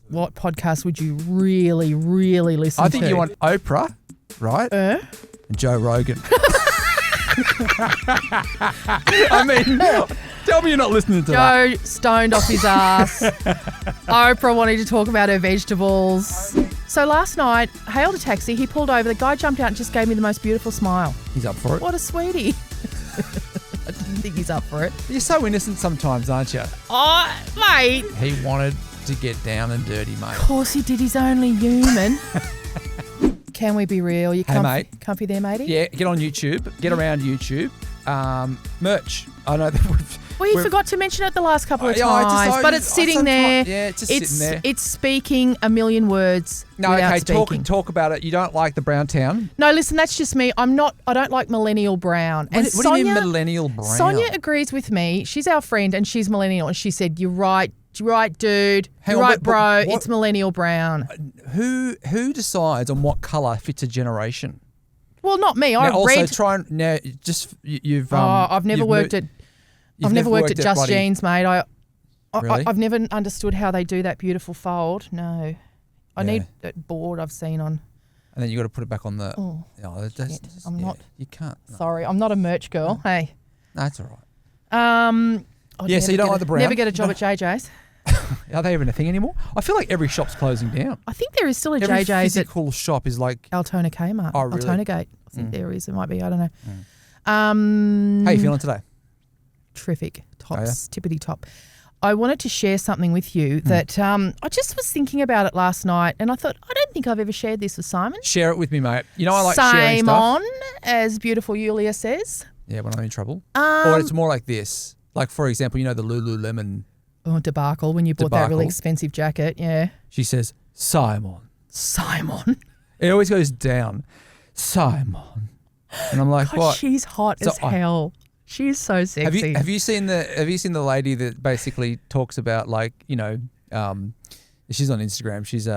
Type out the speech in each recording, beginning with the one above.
what podcast would you really, really listen to? I think you want Oprah, right? And Joe Rogan. I mean, tell me you're not listening to that. Joe stoned off his ass. Oprah wanting to talk about her vegetables. So last night, hailed a taxi. He pulled over. The guy jumped out and just gave me the most beautiful smile. He's up for it. What a sweetie. I didn't think he's up for it. You're so innocent sometimes, aren't you? Oh, mate. He wanted to get down and dirty, mate. Of course he did. He's only human. Can we be real? You mate. Comfy there, matey? Yeah, get on YouTube. Get around YouTube. Merch. I know that Well, you forgot to mention it the last couple of times, but it's sitting there. Yeah, it's just sitting there. It's speaking a million words without speaking. Talk about it. You don't like the brown town? No, listen, that's just me. I don't like millennial brown. What do you mean millennial brown? Sonia agrees with me. She's our friend and she's millennial, and she said, "You're right, dude. You're right, bro. It's millennial brown." Who decides on what colour fits a generation? Well, not me. I've never worked at Just Jeans, mate. Really? I've never understood how they do that beautiful fold. No. I need that board I've seen on. And then you got to put it back on the... I'm not... You can't. No. Sorry, I'm not a merch girl. No. Hey. No, that's all right. So you don't like the brown? Never get a job at JJ's. Are they even a thing anymore? I feel like every shop's closing down. I think there is still a every JJ's. Every physical shop is like... Altona Kmart. Oh, really? Altona Gate. I think there is. It might be. I don't know. How are you feeling today? Terrific. Tops. Tippity top. I wanted to share something with you that I just was thinking about it last night, and I thought, I don't think I've ever shared this with Simon. Share it with me, mate. You know I like sharing stuff. Simon, as beautiful Yulia says. Yeah, when I'm in trouble. Or it's more like this. Like, for example, you know the Lululemon... debacle when you bought that really expensive jacket, yeah. She says, Simon. It always goes down. Simon. And I'm like, God, what? She's hot as hell. She's so sexy. Have you seen the lady that basically talks about, like, she's on Instagram. She's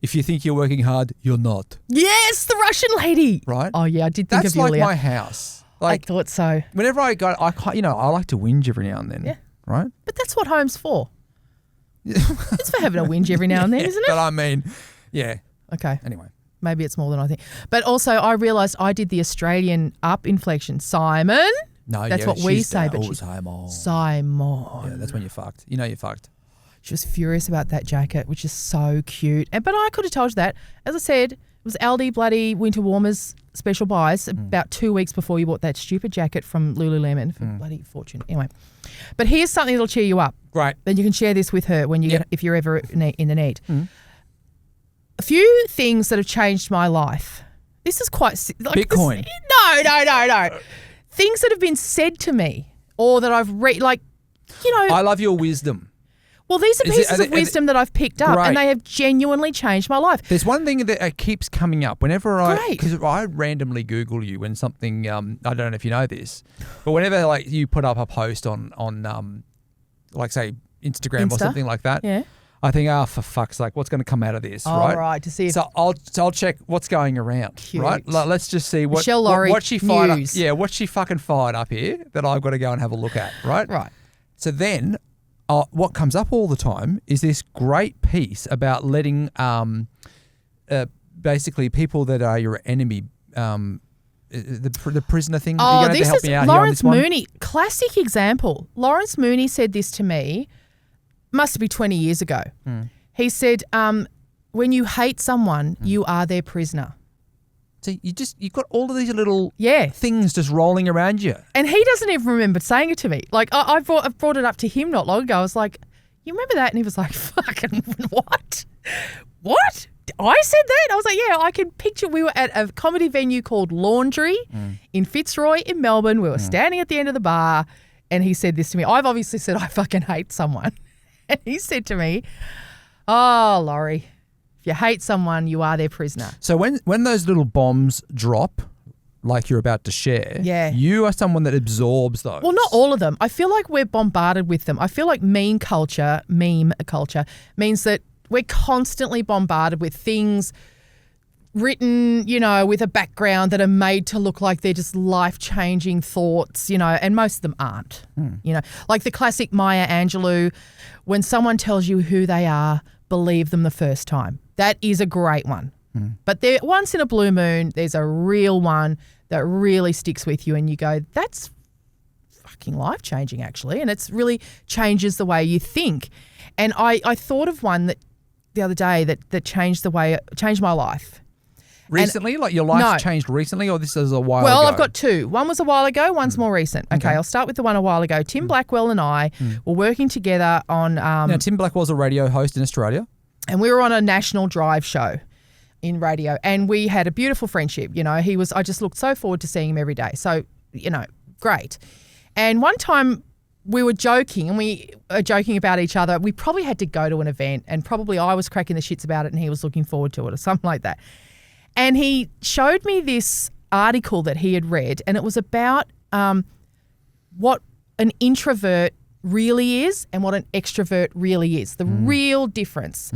if you think you're working hard, you're not. Yes, the Russian lady. Right? Oh yeah, I did think That's of Yulia. like my house. Like, I thought so. Whenever I like to whinge every now and then. Yeah. Right? But that's what home's for. It's for having a whinge every now and then, isn't it? But I mean, yeah. Okay. Anyway. Maybe it's more than I think. But also I realised I did the Australian up inflection. Simon. No, that's what we say. But Simon. Simon. Yeah, that's when you're fucked. You know you're fucked. She was furious about that jacket, which is so cute. But I could have told you that. As I said, it was Aldi bloody winter warmers special buys about 2 weeks before you bought that stupid jacket from Lululemon for bloody fortune. Anyway, but here's something that'll cheer you up. Great. Then you can share this with her when you if you're ever in the need. A few things that have changed my life. This is quite... Bitcoin. No. Things that have been said to me or that I've read, like, I love your wisdom. Well, these are pieces of wisdom that I've picked up and they have genuinely changed my life. There's one thing that keeps coming up whenever because I randomly Google you when something, I don't know if you know this, but whenever like you put up a post on like say Instagram or something like that, I think, for fuck's sake, what's going to come out of this, right? Oh, right, to see if... So I'll check what's going around, Cute. right? Let's just see what she fired up. Yeah, what she fucking fired up here that I've got to go and have a look at, right? Right. So then... what comes up all the time is this great piece about letting basically people that are your enemy, the prisoner thing. Oh, you're going to help me out Lawrence here on this Mooney. Classic example. Lawrence Mooney said this to me, must be 20 years ago. He said, when you hate someone, you are their prisoner. See, you've got all of these little things just rolling around you. And he doesn't even remember saying it to me. Like, I brought it up to him not long ago. I was like, you remember that? And he was like, fucking what? What? I said that? I was like, yeah, I can picture we were at a comedy venue called Laundry in Fitzroy in Melbourne. We were standing at the end of the bar and he said this to me. I've obviously said I fucking hate someone. And he said to me, oh, Laurie, if you hate someone, you are their prisoner. So when those little bombs drop, like you're about to share, you are someone that absorbs those. Well, not all of them. I feel like we're bombarded with them. I feel like meme culture means that we're constantly bombarded with things written, with a background that are made to look like they're just life-changing thoughts, and most of them aren't. Like the classic Maya Angelou, when someone tells you who they are, believe them the first time. That is a great one. But once in a blue moon, there's a real one that really sticks with you and you go, that's fucking life-changing actually, and it's really changes the way you think. And I thought of one that the other day that changed my life. Recently? Like your life's changed recently, or this is a while ago? Well, I've got two. One was a while ago, one's more recent. Okay, I'll start with the one a while ago. Tim Blackwell and I were working together on... now, Tim Blackwell's a radio host in Australia. And we were on a national drive show in radio, and we had a beautiful friendship. I just looked so forward to seeing him every day. So, great. And one time we were joking, and we were joking about each other. We probably had to go to an event, and probably I was cracking the shits about it and he was looking forward to it or something like that. And he showed me this article that he had read, and it was about what an introvert really is and what an extrovert really is, the real difference.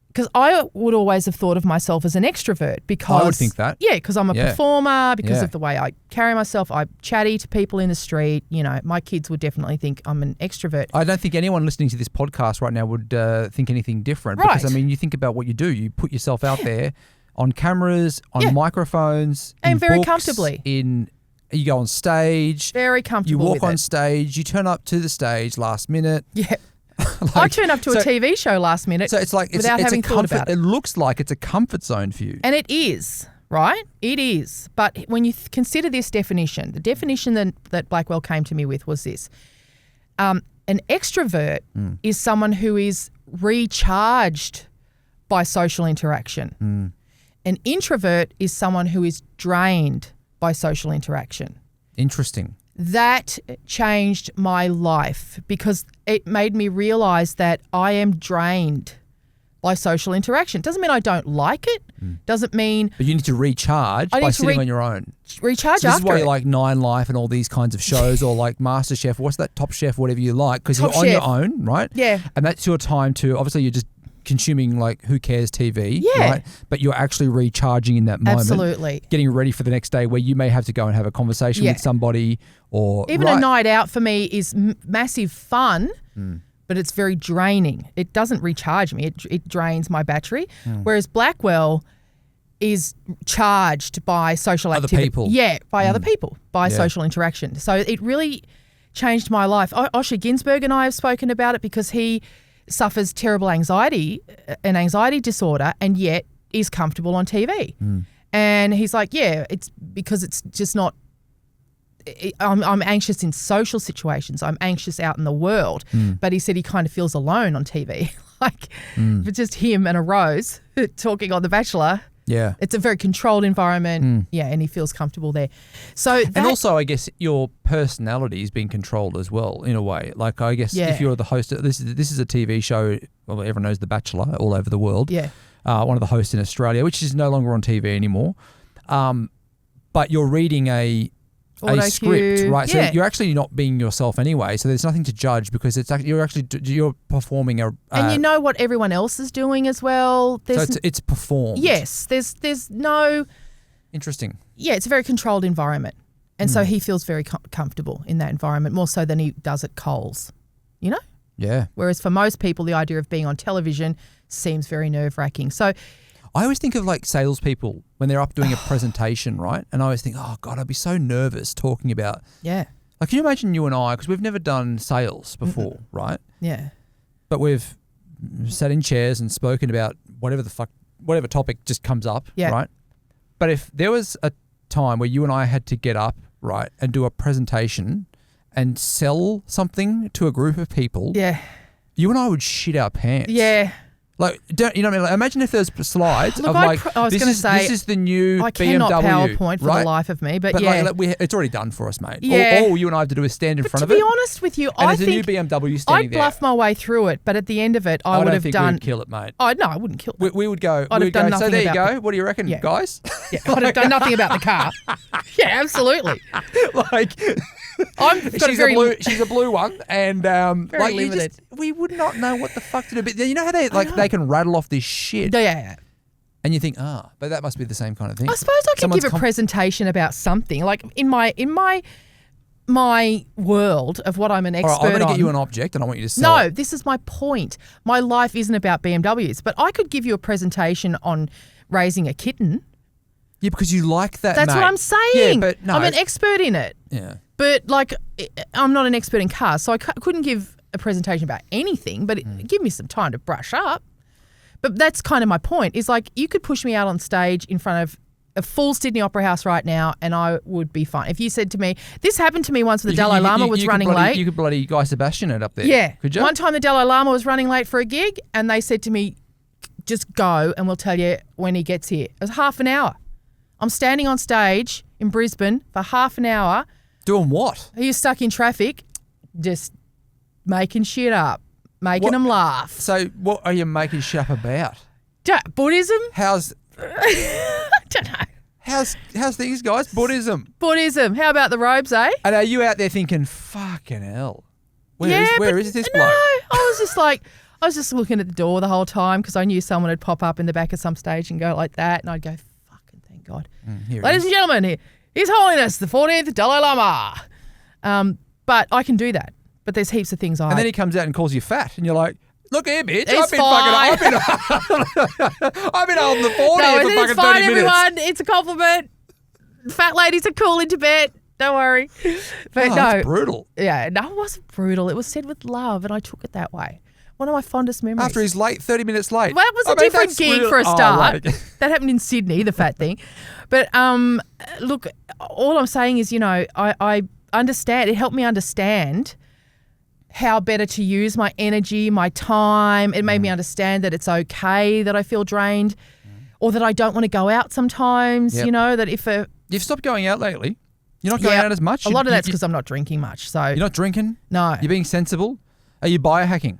Because I would always have thought of myself as an extrovert because... I would think that. Yeah, because I'm a performer, because of the way I carry myself. I'm chatty to people in the street. My kids would definitely think I'm an extrovert. I don't think anyone listening to this podcast right now would think anything different. Right. Because, you think about what you do. You put yourself out there on cameras, on microphones, and in very books, comfortably. You go on stage. Very comfortable. You walk with on it. stage. You turn up to the stage last minute. Yeah. I turn up to a TV show last minute without having thought about it. It looks like it's a comfort zone for you. And it is, right? It is. But when you consider this definition, the definition that Blackwell came to me with was this. An extrovert is someone who is recharged by social interaction. An introvert is someone who is drained by social interaction. Interesting. That changed my life because it made me realize that I am drained by social interaction. Doesn't mean I don't like it. Doesn't mean... But you need to recharge by sitting on your own. Recharge so after this is why it. you like Nine Life and all these kinds of shows or like MasterChef. What's that? Top Chef, whatever you like. Because you're on your own, right? Yeah. And that's your time to... Obviously, you're just consuming like who cares TV, right? But you're actually recharging in that moment. Absolutely. Getting ready for the next day where you may have to go and have a conversation with somebody or... Even a night out for me is massive fun, but it's very draining. It doesn't recharge me. It drains my battery. Whereas Blackwell is charged by social activity. Other people. Yeah, by other people, by social interaction. So it really changed my life. Osher Ginsberg and I have spoken about it because he suffers terrible anxiety, an anxiety disorder, and yet is comfortable on TV. And he's like, it's because it's just not, I'm anxious in social situations. I'm anxious out in the world. But he said he kind of feels alone on TV. It's just him and a rose talking on The Bachelor. Yeah. It's a very controlled environment. Yeah, and he feels comfortable there. And also, I guess, your personality is being controlled as well, in a way. Like, I guess if you're the host, this is a TV show, well, everyone knows The Bachelor all over the world. Yeah. One of the hosts in Australia, which is no longer on TV anymore. But you're reading a script, right? Yeah. So you're actually not being yourself anyway. So there's nothing to judge because you're performing a. And you know what everyone else is doing as well. So it's performed. Yes, there's no. Interesting. Yeah, it's a very controlled environment, and so he feels very comfortable in that environment more so than he does at Coles. You know. Yeah. Whereas for most people, the idea of being on television seems very nerve-wracking. So. I always think of like salespeople when they're up doing a presentation, right? And I always think, oh God, I'd be so nervous talking about. Yeah. Like, can you imagine you and I, because we've never done sales before, right? Yeah. But we've sat in chairs and spoken about whatever topic just comes up, right? But if there was a time where you and I had to get up, right, and do a presentation and sell something to a group of people, you and I would shit our pants. Yeah. Like, you know what I mean? Like, imagine if there's slides Look, of like, I was going to say, this is the new I BMW, cannot PowerPoint for right? the life of me, but it's already done for us, mate. Yeah. All you and I have to do is stand in front of it. To be honest with you, and I there's think a new BMW standing there. I'd bluff my way through it, but at the end of it, I would have done. We'd kill it, mate. Oh no, I wouldn't kill it. We would go. I'd have done so nothing there you about go. What do you reckon, guys? Yeah, I'd have done nothing about the car. Yeah, absolutely. Like. She's a blue one, and like limited. we would not know what the fuck to do. But you know how they can rattle off this shit. Yeah. And you think, but that must be the same kind of thing. I suppose I could give a presentation about something. Like in my world of what I'm an expert on. I'm going to get you an object and I want you to sell it. No, this is my point. My life isn't about BMWs, but I could give you a presentation on raising a kitten. Yeah, because you like that, That's mate. what I'm saying. Yeah, but no. I'm an expert in it. Yeah. But, like, I'm not an expert in cars, so I couldn't give a presentation about anything, but give me some time to brush up. But that's kind of my point, is, like, you could push me out on stage in front of a full Sydney Opera House right now and I would be fine. If you said to me, this happened to me once when the Dalai Lama was running late. You could bloody Guy Sebastian it up there. Yeah. Could you? One time the Dalai Lama was running late for a gig and they said to me, just go and we'll tell you when he gets here. It was half an hour. I'm standing on stage in Brisbane for half an hour. Doing what? He was stuck in traffic, just making shit up, making them laugh. So what are you making shit up about? Buddhism? I don't know. How's things, guys? Buddhism. How about the robes, eh? And are you out there thinking, fucking hell, where is this bloke? No, I was just looking at the door the whole time because I knew someone would pop up in the back of some stage and go like that, and I'd go, fucking thank God. Ladies and gentlemen, His Holiness, the 14th Dalai Lama. But I can do that. But there's heaps of things And then he comes out and calls you fat, and you're like, look here, bitch. I've been holding the fort here for fucking 30 minutes. Everyone. It's a compliment. Fat ladies are cool in Tibet. Don't worry. But no. That's brutal. Yeah, no, it wasn't brutal. It was said with love, and I took it that way. One of my fondest memories. After he's late, 30 minutes late. Well, that was a different gig for a start. That happened in Sydney, the fat thing. But look, all I'm saying is, I understand. It helped me understand how better to use my energy, my time. It made me understand that it's okay that I feel drained or that I don't want to go out sometimes, that if You've stopped going out lately. You're not going out as much. A lot of that's because I'm not drinking much. So you're not drinking? No. You're being sensible? Are you biohacking?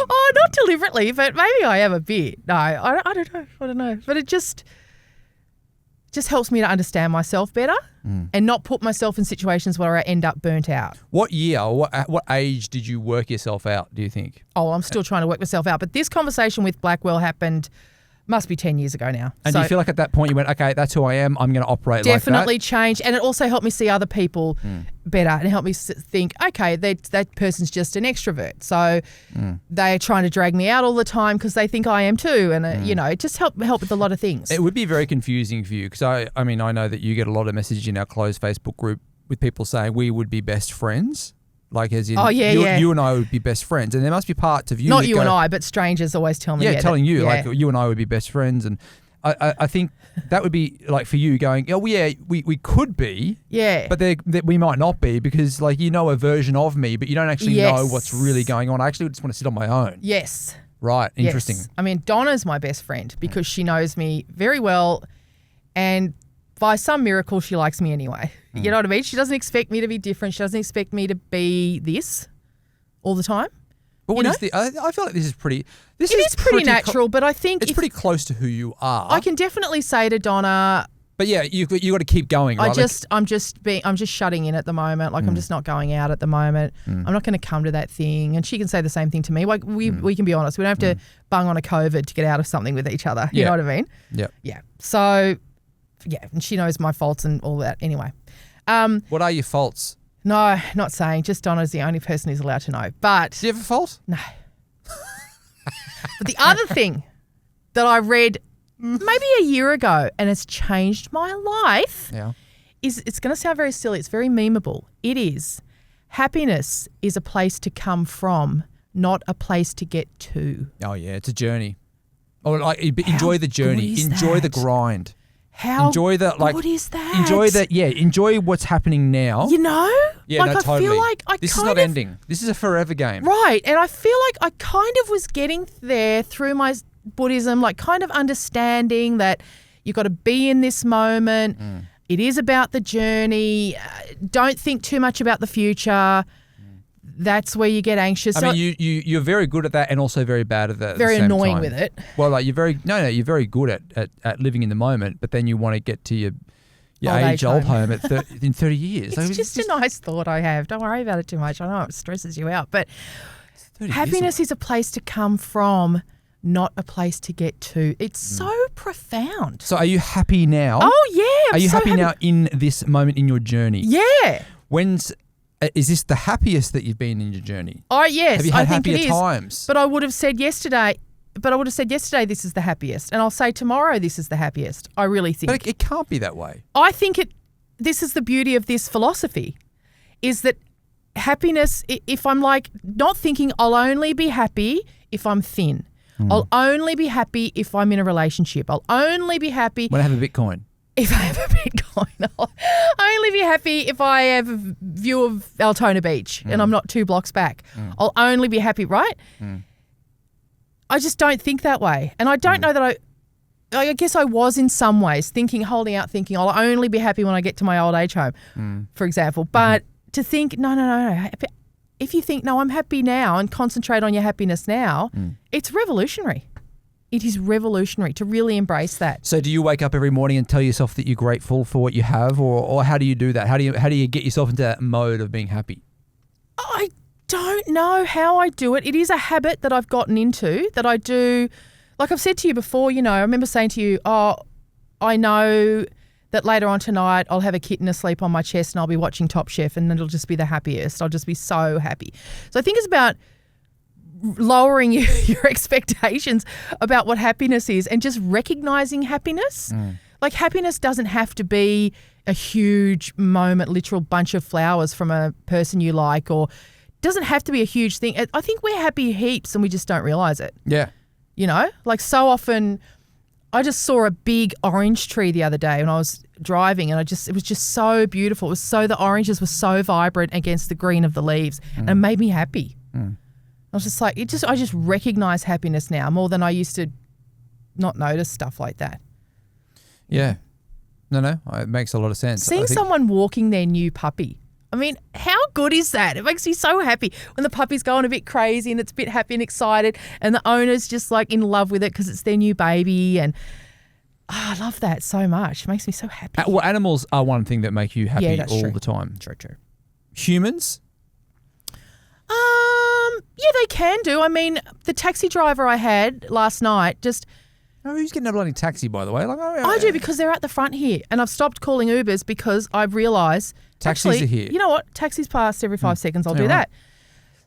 Oh, not deliberately, but maybe I am a bit. No, I don't know. But it just helps me to understand myself better and not put myself in situations where I end up burnt out. What year or what age did you work yourself out, do you think? Oh, I'm still trying to work myself out. But this conversation with Blackwell happened must be 10 years ago now. And do you feel like at that point you went, okay, that's who I am. I'm going to operate like that? Definitely changed. And it also helped me see other people better and helped me think, okay, that person's just an extrovert. So they're trying to drag me out all the time because they think I am too. And, it just helped with a lot of things. It would be very confusing for you because, I know that you get a lot of messages in our closed Facebook group with people saying we would be best friends. Like as in, you and I would be best friends. And there must be parts of you Not you and I, but strangers always tell me. Yeah, telling you, like you and I would be best friends. And I think that would be like for you going, oh, yeah, we could be. Yeah. But we might not be because like a version of me, but you don't actually know what's really going on. I actually just want to sit on my own. Yes. Right. Interesting. Yes. I mean, Donna's my best friend because she knows me very well and by some miracle, she likes me anyway. You know what I mean? She doesn't expect me to be different. She doesn't expect me to be this all the time. But I feel like this is pretty. It is pretty natural, but I think it's pretty close to who you are. I can definitely say to Donna. But yeah, you got to keep going. Right? I'm just shutting in at the moment. Like I'm just not going out at the moment. I'm not going to come to that thing, and she can say the same thing to me. Like we can be honest. We don't have to bung on a COVID to get out of something with each other. You know what I mean? Yeah. Yeah. So. Yeah, and she knows my faults and all that. Anyway. What are your faults? No, not saying. Just Donna's the only person who's allowed to know. But do you have a fault? No. But the other thing that I read maybe a year ago and it's changed my life is it's going to sound very silly. It's very memeable. It is. Happiness is a place to come from, not a place to get to. Oh, yeah. It's a journey. Enjoy the journey. Enjoy the grind. How enjoy the good is that? Enjoy what's happening now. Yeah, I totally. feel like this is not ending. This is a forever game. Right, and I feel like I kind of was getting there through my Buddhism, like kind of understanding that you've got to be in this moment. It is about the journey. Don't think too much about the future. That's where you get anxious. I mean, you're very good at that and also very bad at that. Very at the same annoying time. with it. Well, you're very good at living in the moment, but then you want to get to your old home in 30 years. It's just a nice thought I have. Don't worry about it too much. I know it stresses you out, but happiness is a place to come from, not a place to get to. It's so profound. So are you happy now? Oh, yeah. Are you happy now in this moment in your journey? Yeah. Is this the happiest that you've been in your journey? Oh, yes. Have you had I think happier it is. times? But I would have said yesterday, this is the happiest. And I'll say tomorrow, this is the happiest. I really think. But it can't be that way. I think this is the beauty of this philosophy, is that happiness, if I'm like not thinking I'll only be happy if I'm thin. I'll only be happy if I'm in a relationship. I'll only be happy when I have a Bitcoin. If I have a Bitcoin. I'll only be happy if I have a view of Altona Beach and I'm not 2 blocks back. I'll only be happy, right? I just don't think that way. And I don't know that I guess I was in some ways holding out thinking I'll only be happy when I get to my old age home, for example. But to think, no. If you think, no, I'm happy now and concentrate on your happiness now, it's revolutionary. It is revolutionary to really embrace that. So do you wake up every morning and tell yourself that you're grateful for what you have, or how do you do that? How do you get yourself into that mode of being happy? I don't know how I do it. It is a habit that I've gotten into that I do. Like I've said to you before, I remember saying to you, I know that later on tonight I'll have a kitten asleep on my chest and I'll be watching Top Chef and it'll just be the happiest. I'll just be so happy. So I think it's about lowering your expectations about what happiness is and just recognizing happiness. Like happiness doesn't have to be a huge moment, literal bunch of flowers from a person you like, or doesn't have to be a huge thing. I think we're happy heaps and we just don't realize it. Yeah. Like so often I just saw a big orange tree the other day when I was driving and it was just so beautiful. The oranges were so vibrant against the green of the leaves and it made me happy. I was just like, I just recognize happiness now more than I used to not notice stuff like that. Yeah. No, it makes a lot of sense. Seeing someone walking their new puppy. I mean, how good is that? It makes me so happy when the puppy's going a bit crazy and it's a bit happy and excited and the owner's just like in love with it because it's their new baby, and I love that so much. It makes me so happy. Well, animals are one thing that make you happy all true. the time. True. Humans? Yeah, they can do. I mean, the taxi driver I had last night just... Oh, who's getting a bloody taxi, by the way? I do, because they're at the front here. And I've stopped calling Ubers because I've realised... Taxis are here. You know what? Taxis pass every 5 seconds. I'll do that.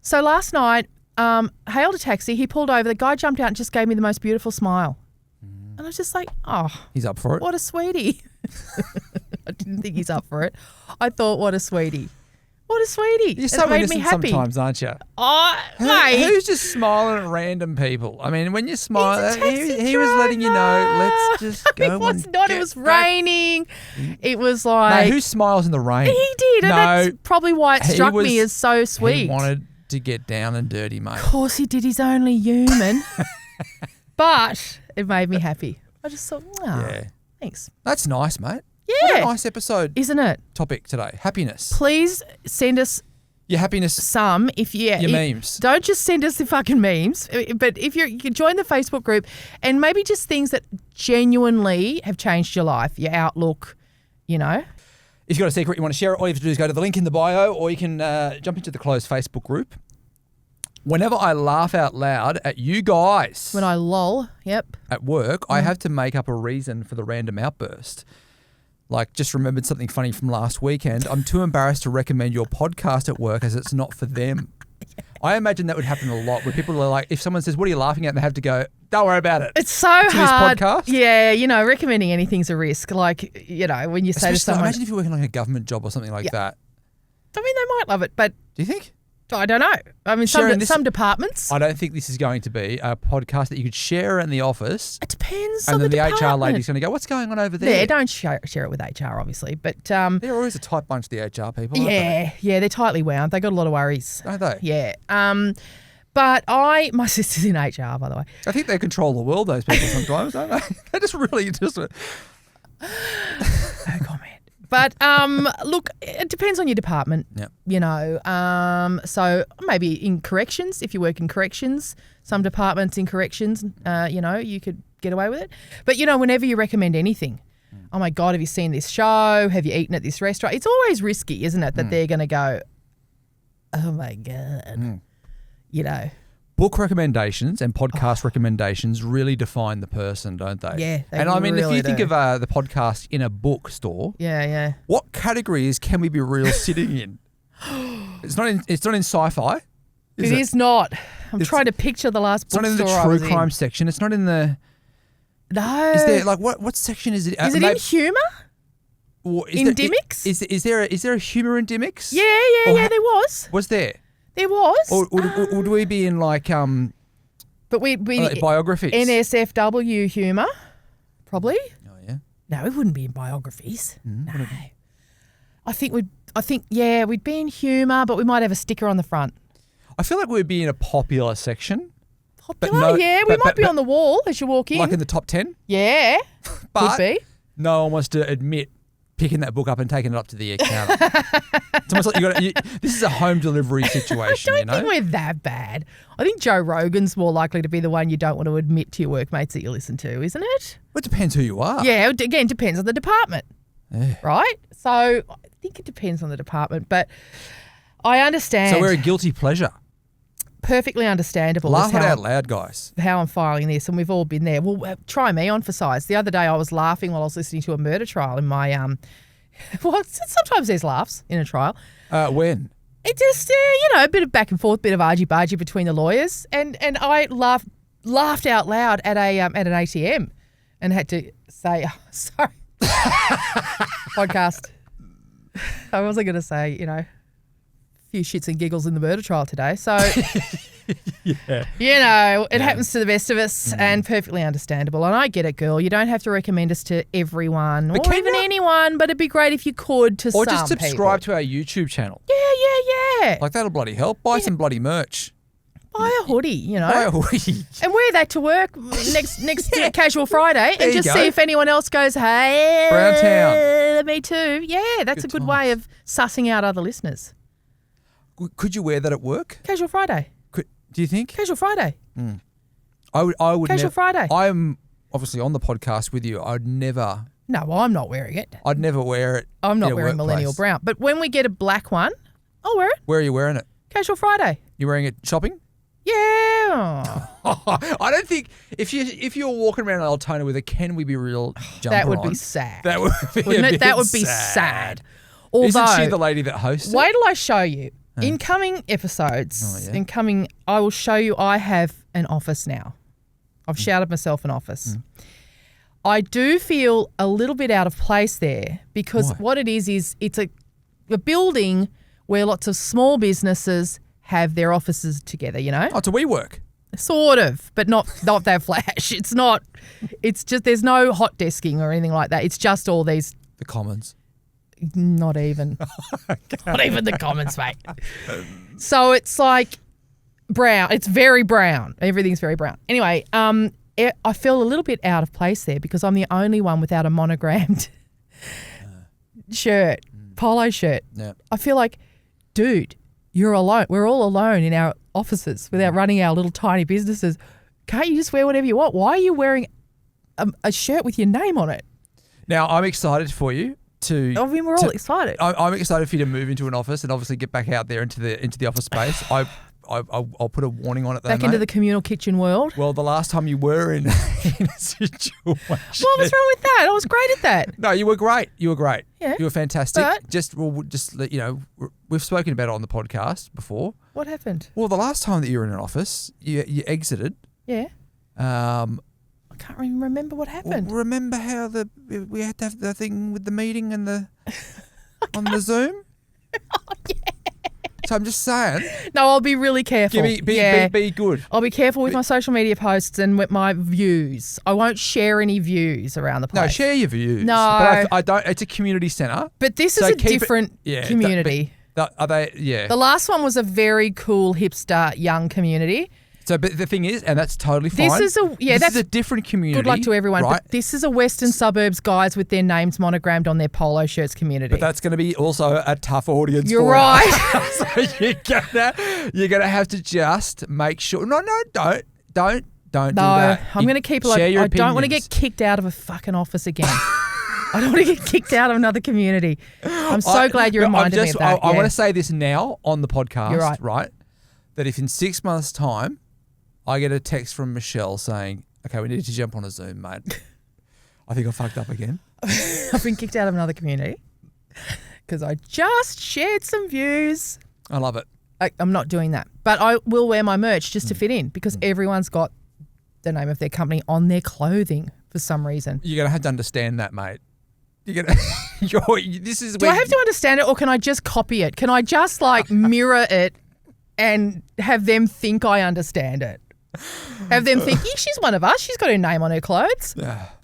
So last night, hailed a taxi. He pulled over. The guy jumped out and just gave me the most beautiful smile. And I was just like, he's up for it. What a sweetie. I didn't think he's up for it. I thought, what a sweetie. What a sweetie. You're so innocent happy. sometimes, aren't you? Mate. Who's just smiling at random people? I mean, when you smile, he was letting you know, let's just go. It was not. It was raining. It was like... No, who smiles in the rain? He did. And that's probably why it struck me as so sweet. He wanted to get down and dirty, mate. Of course he did. He's only human. But it made me happy. I just thought, thanks. That's nice, mate. Yeah. What a nice episode. Isn't it? Topic today. Happiness. Please send us your happiness. Some. Your memes. Don't just send us the fucking memes. But if you can join the Facebook group and maybe just things that genuinely have changed your life, your outlook, If you've got a secret you want to share it, all you have to do is go to the link in the bio, or you can jump into the closed Facebook group. Whenever I laugh out loud at you guys. When I lol, at work, I have to make up a reason for the random outburst. Like, just remembered something funny from last weekend. I'm too embarrassed to recommend your podcast at work as it's not for them. I imagine that would happen a lot where people are like, if someone says, what are you laughing at? And they have to go, don't worry about it. It's so hard. This podcast? Yeah, recommending anything's a risk. Like, when you say to someone... Imagine if you're working like a government job or something like that. I mean, they might love it, but... Do you think? I don't know. I mean, some departments. I don't think this is going to be a podcast that you could share in the office. It depends on the department. And then the HR lady's going to go, what's going on over there? Yeah, don't share it with HR, obviously. But they're always a tight bunch, the HR people, aren't they? Yeah, they're tightly wound. They got a lot of worries. Don't they? Yeah. But my sister's in HR, by the way. I think they control the world, those people sometimes, don't they? They just really just... No comment. But look, it depends on your department. Yeah. So maybe in corrections, if you work in corrections, some departments in corrections, you could get away with it. But whenever you recommend anything, oh my God, have you seen this show? Have you eaten at this restaurant? It's always risky, isn't it? That they're going to go, oh my God, book recommendations and podcast recommendations really define the person, don't they? Yeah, they and I mean, really if you think do. of the podcast in a bookstore, Yeah. what categories can we be real sitting in? It's not in sci-fi. It is not. I'm trying to picture the last It's not bookstore in the I true was crime in. section. It's not in the. No. Is there like what section is it? Is it in humour? In Dimmicks? Is there a humour in Dimmicks? Yeah. There was. Was there? There was. Or would we be in like but we'd be biographies? NSFW humour, probably. Oh yeah. No, we wouldn't be in biographies. No. I think we'd be in humour, but we might have a sticker on the front. I feel like we'd be in a popular section. Popular, we might be on the wall as you walk in. Like in the top 10? Yeah, But could be. no one wants to admit picking that book up and taking it up to the counter. It's almost like this is a home delivery situation, I don't think we're that bad. I think Joe Rogan's more likely to be the one you don't want to admit to your workmates that you listen to, isn't it? Well, it depends who you are. Yeah, again, depends on the department, Yeah. right? So I think it depends on the department, but I understand. So we're a guilty pleasure. Perfectly understandable. Laugh it out loud, guys. How I'm filing this, and we've all been there. Well, try me on for size. The other day I was laughing while I was listening to a murder trial in my well, sometimes there's laughs in a trial. When? It just a bit of back and forth, bit of argy-bargy between the lawyers, and I laughed out loud at an ATM, and had to say, sorry, podcast. I wasn't going to say, a few shits and giggles in the murder trial today. So, Yeah. it happens to the best of us, and perfectly understandable. And I get it, girl. You don't have to recommend us to everyone or even anyone, but it'd be great if you could to some Or just subscribe people. to our YouTube channel. Yeah. Like, that'll bloody help. Buy some bloody merch. Buy a hoodie, Buy a hoodie. and wear that to work next Casual Friday, There and you just go. see if anyone else goes, hey, Browntown. me too. Yeah, that's Good a good way of sussing out other listeners. Could you wear that at work? Casual Friday. Do you think? Casual Friday. I would Casual Friday. I'm obviously on the podcast with you. I'd never No, I'm not wearing it. wear it. I'm not in a wearing millennial workplace. brown. But when we get a black one, I'll wear it. Where are you wearing it? Casual Friday. You wearing it shopping? Yeah. I don't think if you're walking around Altona with a "Can we be real" jumper That would on, be sad. That would be Wouldn't a it? bit That would be sad. Although, Isn't she the lady that hosts it? wait till I show you. In coming episodes, I will show you I have an office now. I've shouted myself an office. I do feel a little bit out of place there because what it is it's a building where lots of small businesses have their offices together, Oh, it's a WeWork. Sort of, but not that flash. It's not. It's just there's no hot desking or anything like that. It's just all these. The Commons. Not even. Not even the Commons, mate. So it's like brown. It's very brown. Everything's very brown. Anyway, I feel a little bit out of place there because I'm the only one without a monogrammed shirt, polo shirt. Yeah. I feel like, dude, you're alone. We're all alone in our offices without running our little tiny businesses. Can't you just wear whatever you want? Why are you wearing a shirt with your name on it? Now, I'm excited for you to. I mean, we're all excited. I'm excited for you to move into an office and obviously get back out there into the office space. I'll put a warning on it though, Back into the communal kitchen world. Well, the last time you were in a situation. What was wrong with that? I was great at that. No, you were great. You were great. Yeah. You were fantastic. But- Just let you know, we've spoken about it on the podcast before. What happened? Well, the last time that you were in an office, you exited. Yeah. I can't even remember what happened. Well, remember how we had to have the thing with the meeting and the on the Zoom? Oh, yeah. So I'm just saying. No, I'll be really careful. Be good. I'll be careful with my social media posts and with my views. I won't share any views around the place. No, share your views. No. But I don't. It's a community centre. But this So is a keep it- different yeah, community. Are they? Yeah. The last one was a very cool hipster young community. So, but the thing is, and that's totally fine. This is This is a different community. Good luck to everyone. right? But this is a Western Suburbs guys with their names monogrammed on their polo shirts community. But that's going to be also a tough audience. You're for right. us. So you're gonna have to just make sure. No, don't do that. I'm going to keep it like, Share your I don't want to opinions. get kicked out of a fucking office again. I don't want to get kicked out of another community. I'm so glad you reminded me of that. I want to say this now on the podcast, You're right. right? That if in 6 months' time I get a text from Michelle saying, okay, we need to jump on a Zoom, mate. I think I fucked up again. I've been kicked out of another community because I just shared some views. I love it. I'm not doing that. But I will wear my merch just to fit in because everyone's got the name of their company on their clothing for some reason. You're going to have to understand that, mate. You're going to... This is Do I have to understand it or can I just copy it? Can I just like mirror it and have them think I understand it? Have them think, yeah, she's one of us. She's got her name on her clothes,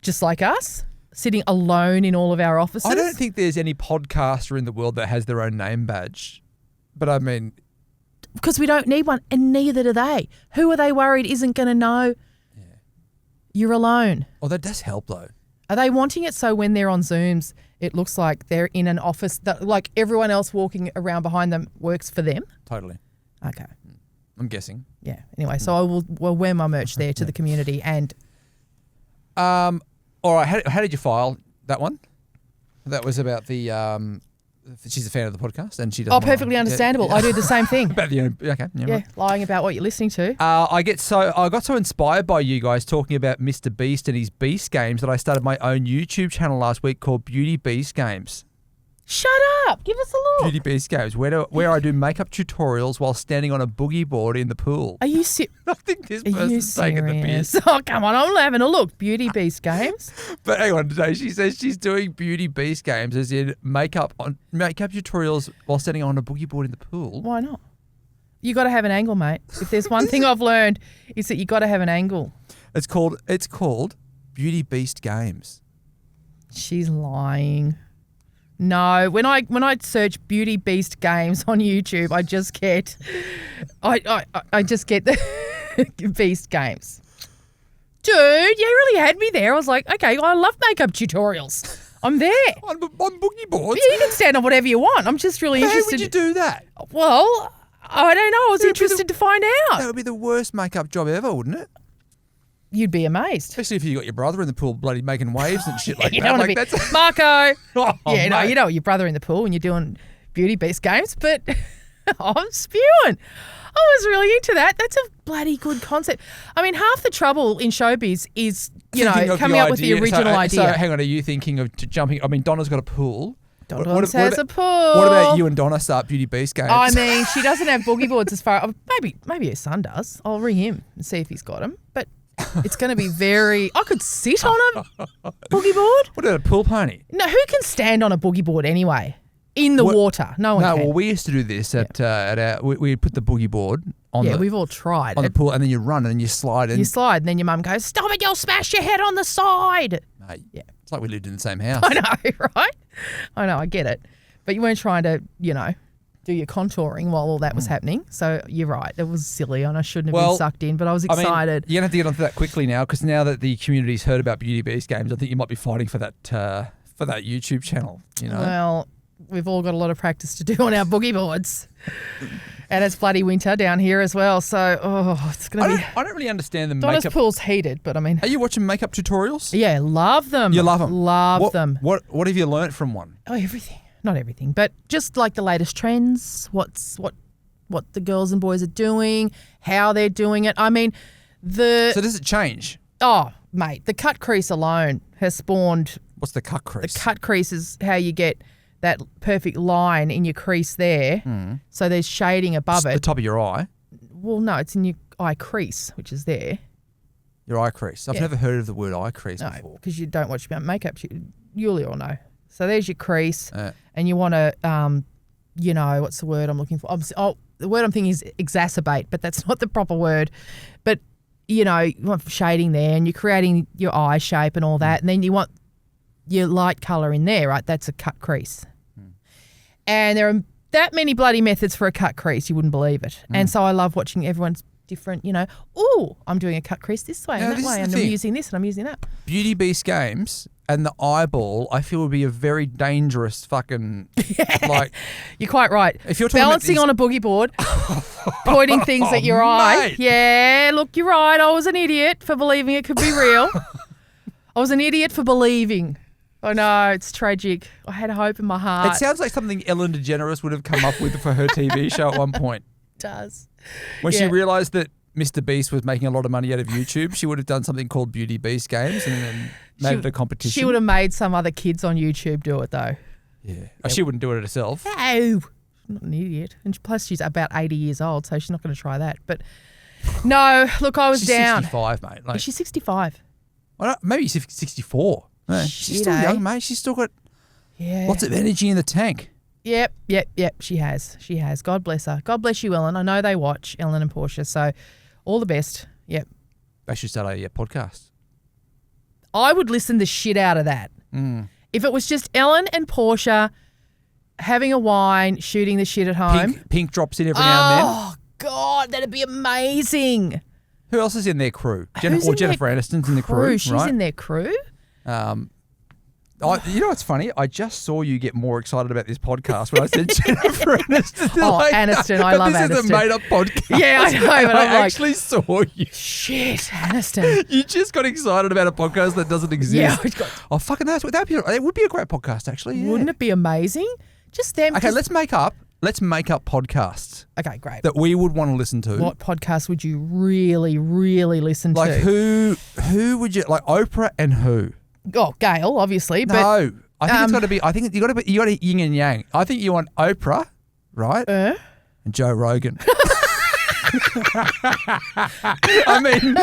just like us, sitting alone in all of our offices. I don't think there's any podcaster in the world that has their own name badge. But I mean... Because we don't need one, and neither do they. Who are they worried isn't going to know you're alone? Oh, that does help, though. Are they wanting it so when they're on Zooms, it looks like they're in an office that, like everyone else walking around behind them works for them? Totally. Okay. I'm guessing. Yeah. Anyway, so I will wear my merch there to the community and... All right. How did you file that one? That was about the... she's a fan of the podcast and she doesn't... Oh, perfectly understandable. I do the same thing. About the... Okay. Yeah, right. Lying about what you're listening to. I got so inspired by you guys talking about Mr. Beast and his Beast Games that I started my own YouTube channel last week called Beauty Beast Games. Shut up. Give us a look. Beauty Beast Games, where I do makeup tutorials while standing on a boogie board in the pool. Are you serious? I think this person's taking the piss. Oh, come on. I'm having a look. Beauty Beast Games. But hang on today. She says she's doing Beauty Beast Games as in makeup tutorials while standing on a boogie board in the pool. Why not? You got to have an angle, mate. If there's one thing I've learned, it's that you got to have an angle. It's called Beauty Beast Games. She's lying. No, when I search Beauty Beast Games on YouTube, I just get the Beast Games. Dude, you really had me there. I was like, okay, I love makeup tutorials. I'm there. on boogie boards? Yeah, you can stand on whatever you want. I'm just really interested. How would you do that? Well, I don't know. I was interested to find out. That would be the worst makeup job ever, wouldn't it? You'd be amazed. Especially if you got your brother in the pool bloody making waves and shit like you that. Don't like that's Marco. Oh, yeah, no, mate. you know your brother in the pool when you're doing Beauty Beast Games, but I'm spewing. I was really into that. That's a bloody good concept. I mean, half the trouble in showbiz is, coming up with the original idea. So hang on, are you thinking of jumping? I mean, Donna's got a pool. Donna has a pool. What about you and Donna start Beauty Beast Games? I mean, she doesn't have boogie boards as far. Maybe her son does. I'll ring him and see if he's got them. But it's going to be very... I could sit on a boogie board. What about a pool pony? No, who can stand on a boogie board anyway? In the water. No one can. Well, we used to do this at our... We put the boogie board on we've all tried on the pool, and then you run and then you slide. You slide, and then your mum goes, stop it, you'll smash your head on the side. Mate, it's like we lived in the same house. I know, right? I know, I get it. But you weren't trying to, do your contouring while all that was happening. So you're right. It was silly and I shouldn't have been sucked in, but I was excited. I mean, you're going to have to get onto that quickly now because now that the community's heard about Beauty Beast Games, I think you might be fighting for that YouTube channel, Well, we've all got a lot of practice to do on our boogie boards. And it's bloody winter down here as well. So, it's going to be... I don't really understand the Donna's makeup... pool's heated, but I mean... Are you watching makeup tutorials? Yeah, love them. You love them? Love them. What have you learnt from one? Oh, everything. Not everything, but just like the latest trends, what the girls and boys are doing, how they're doing it. I mean, So does it change? Oh, mate, the cut crease alone has spawned... What's the cut crease? The cut crease is how you get that perfect line in your crease there. So there's shading above it. The top of your eye? Well, no, it's in your eye crease, which is there. Your eye crease? I've never heard of the word eye crease before. No, because you don't watch makeup. You'll all know. So there's your crease, and you want to, what's the word I'm looking for? The word I'm thinking is exacerbate, but that's not the proper word. But, you want shading there, and you're creating your eye shape and all that, and then you want your light colour in there, right? That's a cut crease. And there are that many bloody methods for a cut crease, you wouldn't believe it. And so I love watching everyone's different, I'm doing a cut crease this way and that way, and I'm using this and I'm using that. Beauty Beast Games and the eyeball, I feel would be a very dangerous fucking You're quite right. If you're balancing on a boogie board, pointing things at your eye. Mate. Yeah, look, you're right. I was an idiot for believing it could be real. I was an idiot for believing. I know, it's tragic. I had hope in my heart. It sounds like something Ellen DeGeneres would have come up with for her TV show at one point. It does. When she realised that Mr. Beast was making a lot of money out of YouTube, she would have done something called Beauty Beast Games and then made it a competition. She would have made some other kids on YouTube do it though. Yeah. Oh, she wouldn't do it herself. No. Not an idiot. And plus she's about 80 years old, so she's not going to try that. But no, look, I was she's down. 65, mate. Like, Is she 65? Maybe she's 64. No, she's still young, mate. She's still got lots of energy in the tank. Yep. She has. God bless her. God bless you, Ellen. I know they watch, Ellen and Portia, so all the best. Yep. They should start a podcast. I would listen the shit out of that. If it was just Ellen and Portia having a wine, shooting the shit at home. Pink drops in every now and then. Oh, God, that'd be amazing. Who else is in their crew? Jennifer Aniston's in the crew. She's right? in their crew. You know what's funny? I just saw you get more excited about this podcast when I said Jennifer Aniston. Aniston. I love Aniston. This is a made-up podcast. Yeah, I know. But I actually saw you. Shit, Aniston. You just got excited about a podcast that doesn't exist. Yeah. Fucking it would be a great podcast, actually. Yeah. Wouldn't it be amazing? Just them. Okay, let's make up podcasts. Okay, great. That we would want to listen to. What podcast would you really, really listen to? Like who would you like? Oprah and who? Oh, Gail, obviously. But, no, I think it's got to be. I think you got to yin and yang. I think you want Oprah, right? And Joe Rogan. I mean,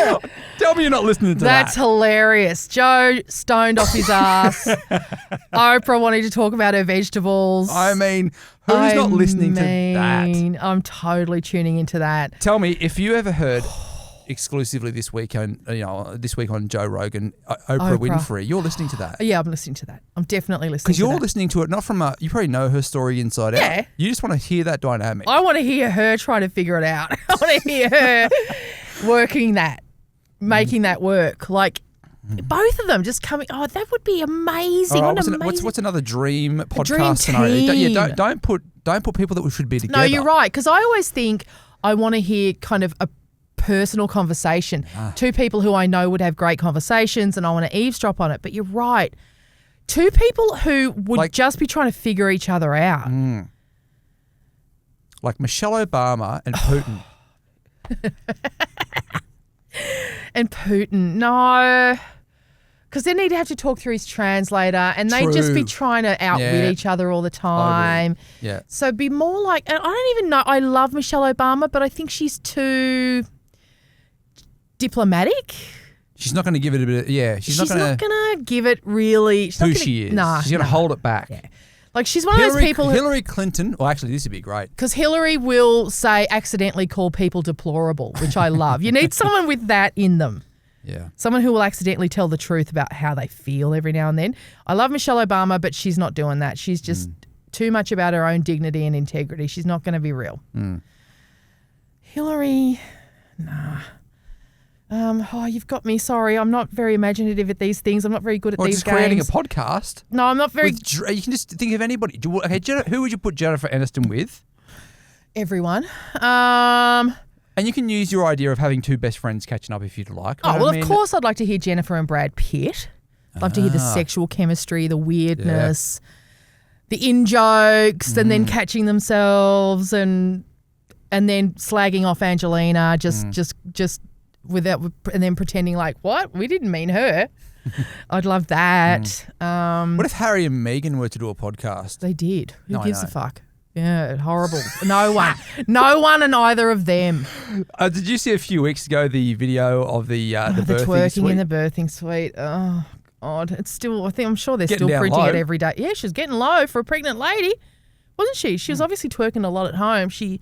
tell me you're not listening to that. That's hilarious. Joe stoned off his ass. Oprah wanting to talk about her vegetables. I mean, who's not listening to that? I'm totally tuning into that. Tell me if you ever heard exclusively this week on Joe Rogan, Oprah Winfrey. You're listening to that. Yeah, I'm listening to that. I'm definitely listening to that. Because you're listening to it not from you probably know her story inside out. You just want to hear that dynamic. I want to hear her trying to figure it out. I want to hear her working that, making that work. Like both of them just coming. Oh, that would be amazing. Right, what's another dream podcast scenario? Don't put people that we should be together. No, you're right. Because I always think I want to hear kind of a personal conversation. Two people who I know would have great conversations and I want to eavesdrop on it. But you're right. Two people who would just be trying to figure each other out. Like Michelle Obama and Putin. And Putin. No. Because then he'd have to talk through his translator and they'd just be trying to outwit each other all the time. Yeah. So be more like, and I don't even know, I love Michelle Obama, but I think she's too diplomatic. She's not going to give it a bit. She's not going to give it really. She is. Nah, she's going to hold it back. Yeah. Like she's one of those people. Hillary Clinton. Well, actually, this would be great because Hillary will accidentally call people deplorable, which I love. You need someone with that in them. Yeah. Someone who will accidentally tell the truth about how they feel every now and then. I love Michelle Obama, but she's not doing that. She's just too much about her own dignity and integrity. She's not going to be real. Hillary, nah. You've got me. Sorry, I'm not very imaginative at these things. I'm not very good at these games. Creating a podcast. No, I'm not very. You can just think of anybody. Okay, who would you put Jennifer Aniston with? Everyone. And you can use your idea of having two best friends catching up if you'd like. Of course I'd like to hear Jennifer and Brad Pitt. I'd love to hear the sexual chemistry, the weirdness, the in-jokes, and then catching themselves and then slagging off Angelina just without, and then pretending like, what? We didn't mean her. I'd love that. What if Harry and Meghan were to do a podcast? They did. Who gives a fuck? Yeah, horrible. No one. No one and either of them. Did you see a few weeks ago the video of the birthing twerking suite? in the birthing suite? Oh, God. It's still, I'm sure they're getting still printing low. it every day. Yeah, she's getting low for a pregnant lady. Wasn't she? She was obviously twerking a lot at home. She,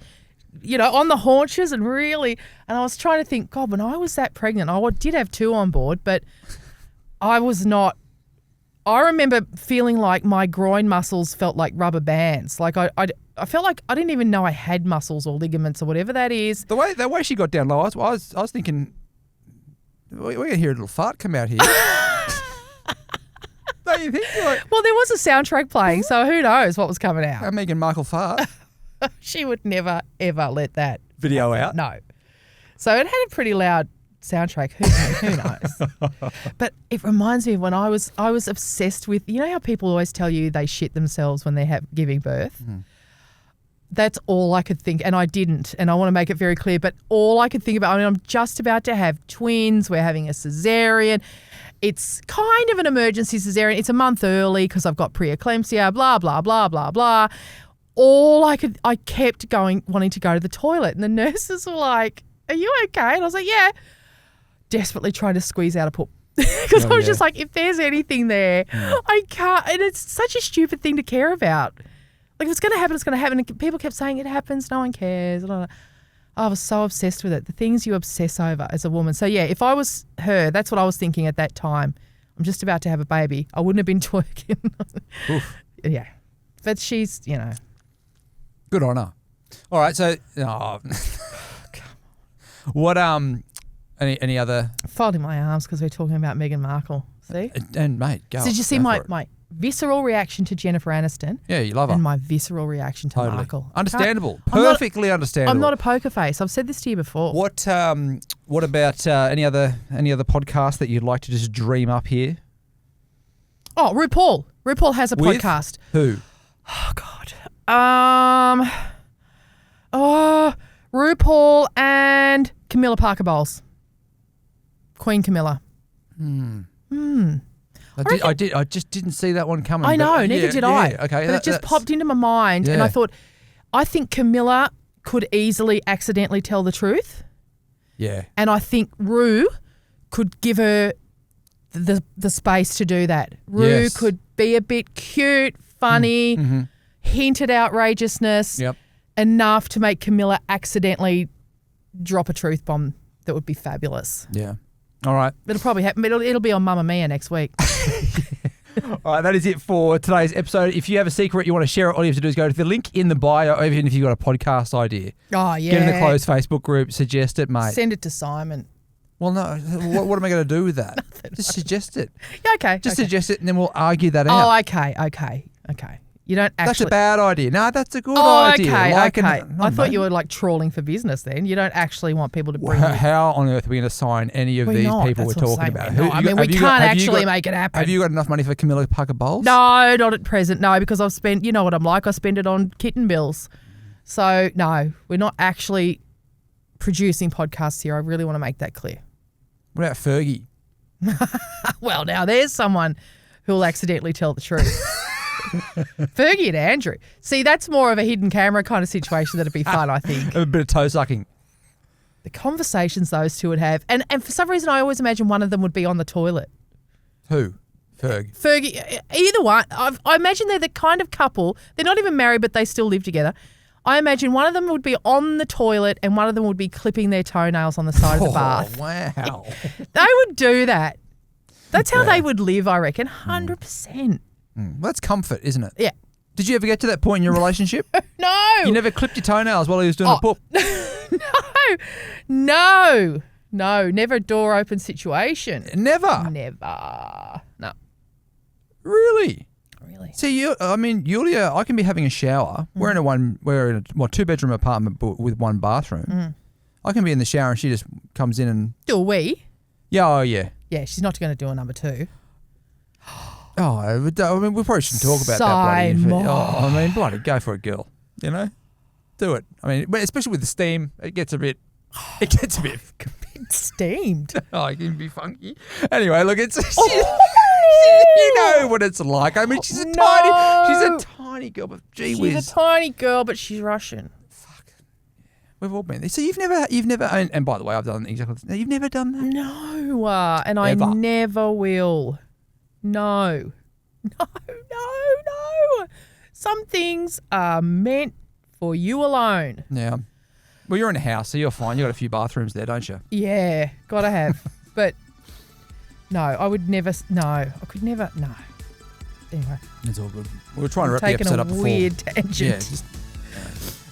on the haunches and really, and I was trying to think, God, when I was that pregnant, I did have two on board, but I was not. I remember feeling like my groin muscles felt like rubber bands. Like I felt like I didn't even know I had muscles or ligaments or whatever that is. The way she got down low, I was thinking, we're going to hear a little fart come out here. Don't you think? Well, there was a soundtrack playing, so who knows what was coming out. Meghan Markle fart. She would never, ever let that video out. No. So it had a pretty loud soundtrack. Who knows? But it reminds me of when I was obsessed with, how people always tell you they shit themselves when they're giving birth? That's all I could think, and I didn't. And I want to make it very clear, but all I could think about, I'm just about to have twins. We're having a cesarean. It's kind of an emergency cesarean. It's a month early because I've got preeclampsia, blah, blah, blah, blah, blah. I kept wanting to go to the toilet, and the nurses were like, "Are you okay?" And I was like, "Yeah." Desperately trying to squeeze out a poop. Because I was just like, if there's anything there, I can't. And it's such a stupid thing to care about. Like, if it's going to happen, it's going to happen. And people kept saying it happens, no one cares. I was so obsessed with it. The things you obsess over as a woman. So, yeah, if I was her, that's what I was thinking at that time. I'm just about to have a baby. I wouldn't have been twerking. Yeah. But she's, Good on her. All right, so what any other folding my arms because we're talking about Meghan Markle. See? And mate, go. So did you see my visceral reaction to Jennifer Aniston? Yeah, you love her. And my visceral reaction to Markle. Understandable. Perfectly understandable. I'm not a poker face. I've said this to you before. What about any other podcasts that you'd like to just dream up here? Oh, RuPaul. RuPaul has a podcast. Who? Oh God. RuPaul and Camilla Parker Bowles. Queen Camilla. I just didn't see that one coming. I know, neither did I. Okay, but it just popped into my mind, and I thought, I think Camilla could easily accidentally tell the truth. Yeah. And I think Ru could give her the space to do that. Ru could be a bit cute, funny, hint at outrageousness, enough to make Camilla accidentally drop a truth bomb that would be fabulous. Yeah. All right. It'll probably happen. It'll be on Mamma Mia next week. All right, that is it for today's episode. If you have a secret you want to share it, all you have to do is go to the link in the bio, or even if you've got a podcast idea. Oh, yeah. Get in the closed Facebook group, suggest it, mate. Send it to Simon. Well, no. What am I going to do with that? Nothing. Just suggest it. Yeah, okay. Just suggest it, and then we'll argue that out. Oh, okay. You don't actually... That's a bad idea. No, that's a good idea. Okay. I thought you were like trawling for business then. You don't actually want people to bring How on earth are we going to sign any of these people we're talking about? We can't actually make it happen. Have you got enough money for Camilla Parker Bowles? No, not at present. No, because I've spent, you know what I'm like, I spend it on kitten bills. So, no, we're not actually producing podcasts here. I really want to make that clear. What about Fergie? Well, now there's someone who'll accidentally tell the truth. Fergie and Andrew. See, that's more of a hidden camera kind of situation that'd be fun, I think. A bit of toe sucking. The conversations those two would have. And for some reason, I always imagine one of them would be on the toilet. Who? Fergie. Either one. I imagine they're the kind of couple, they're not even married, but they still live together. I imagine one of them would be on the toilet and one of them would be clipping their toenails on the side of the bath. Wow. They would do that. That's how they would live, I reckon. 100%. Well, that's comfort, isn't it? Yeah. Did you ever get to that point in your relationship? No. You never clipped your toenails while he was doing a poop? No. Never a door open situation. Never? Never. No. Really? See, Yulia, I can be having a shower. We're in a 2-bedroom apartment with one bathroom. I can be in the shower and she just comes in and... Do a wee? Yeah, oh yeah. Yeah, she's not going to do a number 2. Oh, I mean, we probably shouldn't talk about that bloody... bloody go for it, girl. You know? Do it. I mean, especially with the steam, it gets a bit steamed. Oh, it can be funky. Anyway, look, it's... You know what it's like. I mean, she's a tiny girl, but gee whiz. She's a tiny girl, but she's Russian. Fuck. We've all been there. So you've never, and by the way, I've done exactly. You've never done that? No, and I never will. No. Some things are meant for you alone. Yeah. Well, you're in a house, so you're fine. You got a few bathrooms there, don't you? Yeah, gotta have. But no, I would never. No, I could never. No. Anyway, it's all good. We were trying to wrap the episode up before. Weird tangent.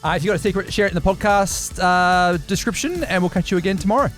Yeah. If you got a secret, share it in the podcast description, and we'll catch you again tomorrow.